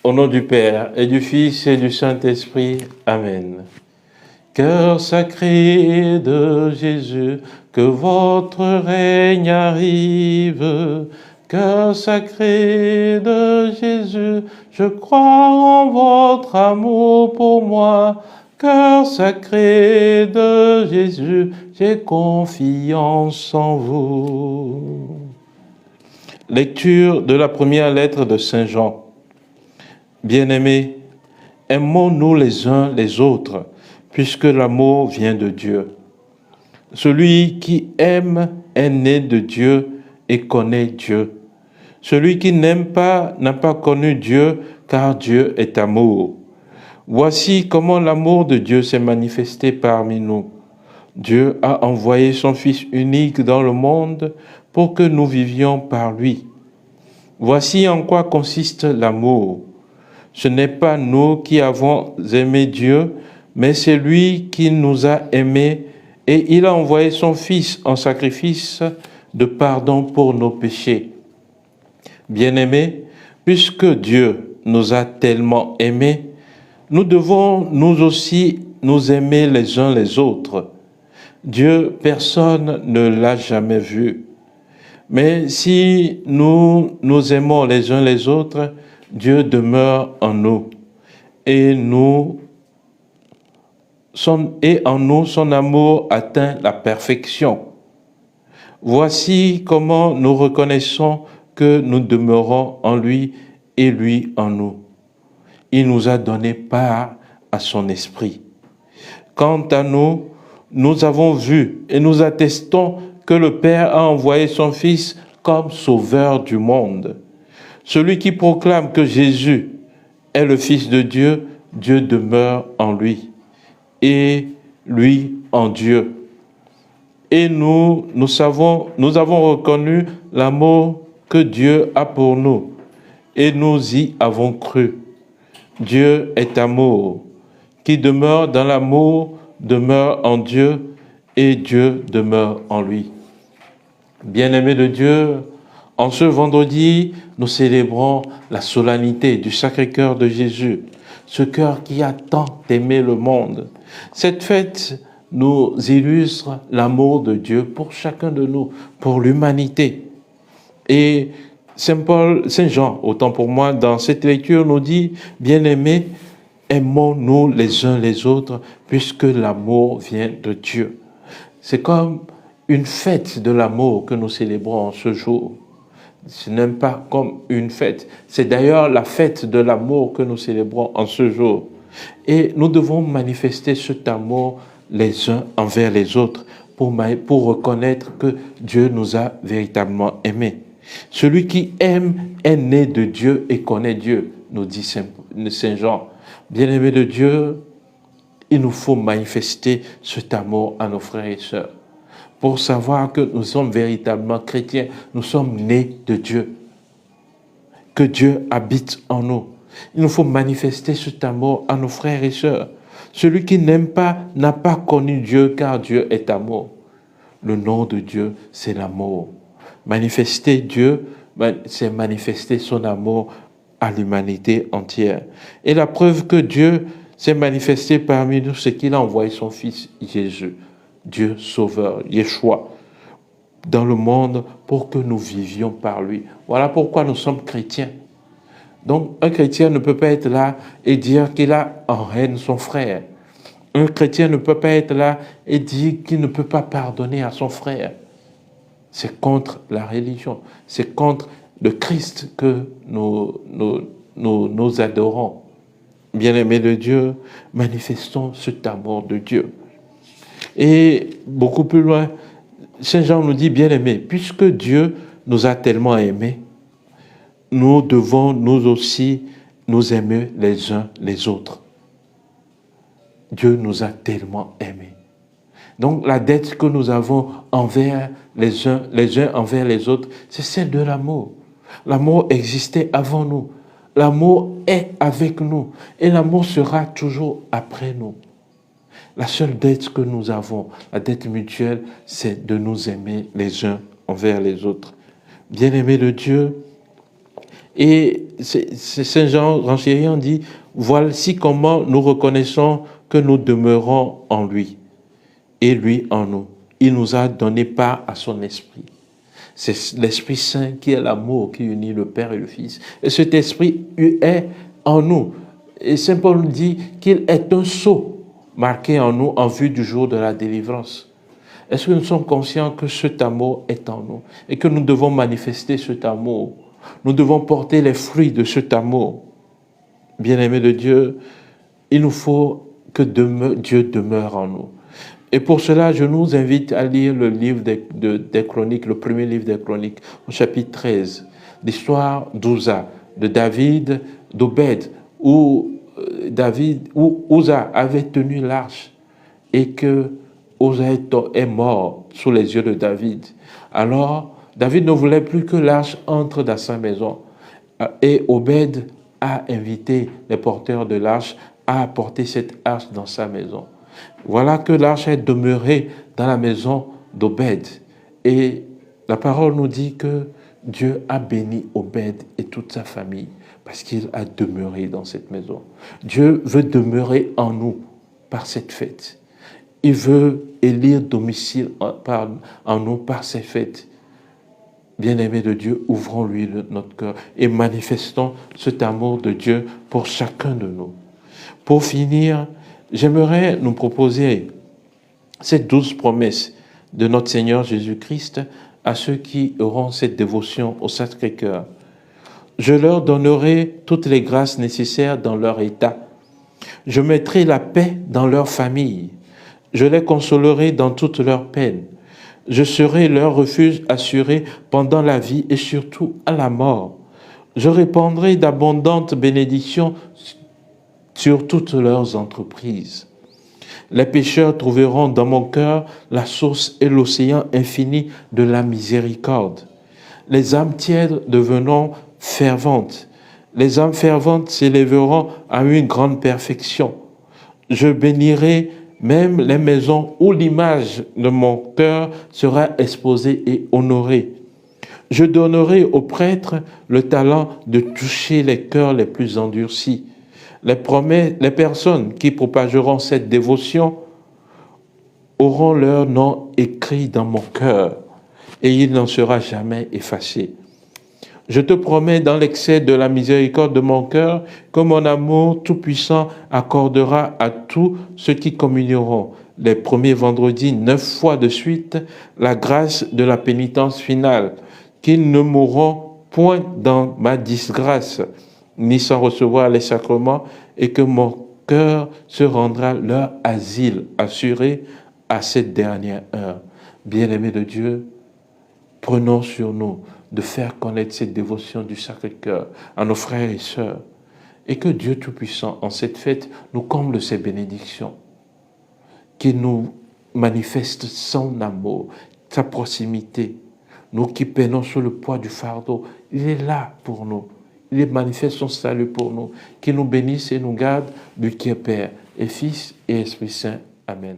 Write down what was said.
Au nom du Père, et du Fils, et du Saint-Esprit. Amen. Cœur sacré de Jésus, que votre règne arrive. Cœur sacré de Jésus, je crois en votre amour pour moi. Cœur sacré de Jésus, j'ai confiance en vous. Lecture de la première lettre de Saint Jean. Bien-aimés, aimons-nous les uns les autres, puisque l'amour vient de Dieu. Celui qui aime est né de Dieu et connaît Dieu. Celui qui n'aime pas n'a pas connu Dieu, car Dieu est amour. Voici comment l'amour de Dieu s'est manifesté parmi nous. Dieu a envoyé son Fils unique dans le monde pour que nous vivions par lui. Voici en quoi consiste l'amour. Ce n'est pas nous qui avons aimé Dieu, mais c'est lui qui nous a aimés et il a envoyé son Fils en sacrifice de pardon pour nos péchés. Bien-aimés, puisque Dieu nous a tellement aimés, nous devons nous aussi nous aimer les uns les autres. Dieu, personne ne l'a jamais vu. Mais si nous nous aimons les uns les autres, Dieu demeure en nous et en nous son amour atteint la perfection. Voici comment nous reconnaissons que nous demeurons en lui et lui en nous. Il nous a donné part à son esprit. Quant à nous, nous avons vu et nous attestons que le Père a envoyé son Fils comme sauveur du monde. Celui qui proclame que Jésus est le Fils de Dieu, Dieu demeure en lui et lui en Dieu. Et nous avons reconnu l'amour que Dieu a pour nous et nous y avons cru. Dieu est amour. Qui demeure dans l'amour demeure en Dieu et Dieu demeure en lui. Bien-aimés de Dieu, en ce vendredi, nous célébrons la solennité du Sacré-Cœur de Jésus, ce cœur qui a tant aimé le monde. Cette fête nous illustre l'amour de Dieu pour chacun de nous, pour l'humanité. Et Saint Jean, autant pour moi, dans cette lecture nous dit, bien-aimés, aimons-nous les uns les autres, puisque l'amour vient de Dieu. C'est comme une fête de l'amour que nous célébrons en ce jour. Ce n'est pas comme une fête. C'est d'ailleurs la fête de l'amour que nous célébrons en ce jour. Et nous devons manifester cet amour les uns envers les autres pour reconnaître que Dieu nous a véritablement aimés. Celui qui aime est né de Dieu et connaît Dieu, nous dit Saint Jean. Bien-aimés de Dieu, il nous faut manifester cet amour à nos frères et sœurs. Pour savoir que nous sommes véritablement chrétiens, nous sommes nés de Dieu, que Dieu habite en nous. Il nous faut manifester cet amour à nos frères et sœurs. Celui qui n'aime pas n'a pas connu Dieu, car Dieu est amour. Le nom de Dieu, c'est l'amour. Manifester Dieu, c'est manifester son amour à l'humanité entière. Et la preuve que Dieu s'est manifesté parmi nous, c'est qu'il a envoyé son Fils Jésus, Dieu sauveur, Yeshua, dans le monde pour que nous vivions par lui. Voilà pourquoi nous sommes chrétiens. Donc, un chrétien ne peut pas être là et dire qu'il a en haine son frère. Un chrétien ne peut pas être là et dire qu'il ne peut pas pardonner à son frère. C'est contre la religion. C'est contre le Christ que nous adorons. Bien-aimés de Dieu, manifestons cet amour de Dieu. Et beaucoup plus loin, Saint Jean nous dit, bien-aimés, puisque Dieu nous a tellement aimés, nous devons nous aussi nous aimer les uns les autres. Dieu nous a tellement aimés. Donc la dette que nous avons envers les uns envers les autres, c'est celle de l'amour. L'amour existait avant nous. L'amour est avec nous. Et l'amour sera toujours après nous. La seule dette que nous avons, la dette mutuelle, c'est de nous aimer les uns envers les autres. Bien-aimés de Dieu, Et Saint Jean renchériant dit, voici comment nous reconnaissons que nous demeurons en lui et lui en nous. Il nous a donné part à son esprit. C'est l'Esprit Saint qui est l'amour qui unit le Père et le Fils. Et cet esprit est en nous. Et Saint Paul dit qu'il est un sceau marqué en nous en vue du jour de la délivrance. Est-ce que nous sommes conscients que cet amour est en nous et que nous devons manifester cet amour? Nous devons porter les fruits de cet amour. Bien-aimés de Dieu, il nous faut que Dieu demeure en nous. Et pour cela, je nous invite à lire le livre des Chroniques, le premier livre des Chroniques, au chapitre 13, l'histoire d'Uza, de David, d'Obed, où Uza avait tenu l'arche et que Uza est mort sous les yeux de David. Alors, David ne voulait plus que l'arche entre dans sa maison. Et Obed a invité les porteurs de l'arche à apporter cette arche dans sa maison. Voilà que l'arche est demeurée dans la maison d'Obed. Et la parole nous dit que Dieu a béni Obed et toute sa famille parce qu'il a demeuré dans cette maison. Dieu veut demeurer en nous par cette fête. Il veut élire domicile en nous par ces fêtes. Bien-aimés de Dieu, ouvrons-lui notre cœur et manifestons cet amour de Dieu pour chacun de nous. Pour finir, j'aimerais nous proposer ces 12 promesses de notre Seigneur Jésus-Christ à ceux qui auront cette dévotion au Sacré-Cœur. Je leur donnerai toutes les grâces nécessaires dans leur état. Je mettrai la paix dans leur famille. Je les consolerai dans toutes leurs peines. Je serai leur refuge assuré pendant la vie et surtout à la mort. Je répandrai d'abondantes bénédictions sur toutes leurs entreprises. Les pécheurs trouveront dans mon cœur la source et l'océan infini de la miséricorde. Les âmes tièdes devenant ferventes. Les âmes ferventes s'élèveront à une grande perfection. Je bénirai même les maisons où l'image de mon cœur sera exposée et honorée. Je donnerai aux prêtres le talent de toucher les cœurs les plus endurcis. Les personnes qui propageront cette dévotion auront leur nom écrit dans mon cœur et il n'en sera jamais effacé. Je te promets dans l'excès de la miséricorde de mon cœur que mon amour tout-puissant accordera à tous ceux qui communieront les premiers vendredis 9 fois de suite la grâce de la pénitence finale, qu'ils ne mourront point dans ma disgrâce, ni sans recevoir les sacrements, et que mon cœur se rendra leur asile assuré à cette dernière heure. Bien-aimés de Dieu, prenons sur nous de faire connaître cette dévotion du Sacré-Cœur à nos frères et sœurs, et que Dieu Tout-Puissant, en cette fête, nous comble ses bénédictions, qu'il nous manifeste son amour, sa proximité. Nous qui peinons sur le poids du fardeau, il est là pour nous. Il manifeste son salut pour nous. Qu'il nous bénisse et nous garde, lui qui est Père et Fils et Esprit Saint. Amen.